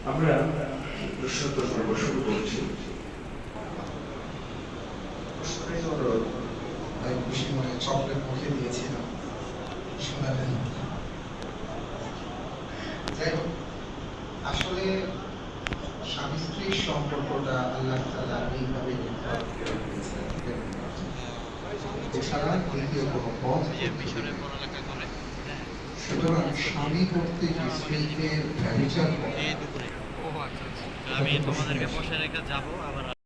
আমরা প্রশ্নোত্তর পর্ব শুরু করছি। তাই খুশি মনে চকলেট মুখে দিয়েছিলাম, শোনালেন। যাই হোক, আসলে স্বামী স্ত্রীর সম্পর্কটা আল্লাহ তাআলা এইভাবে নির্ধারণ করে দিয়েছেন, এছাড়া দ্বিতীয় কোনো পথ। সুতরাং স্বামী কর্তৃক স্ত্রীকে ব্যভিচার করা আমি তোমাদেরকে বসে রেখে যাবো আবার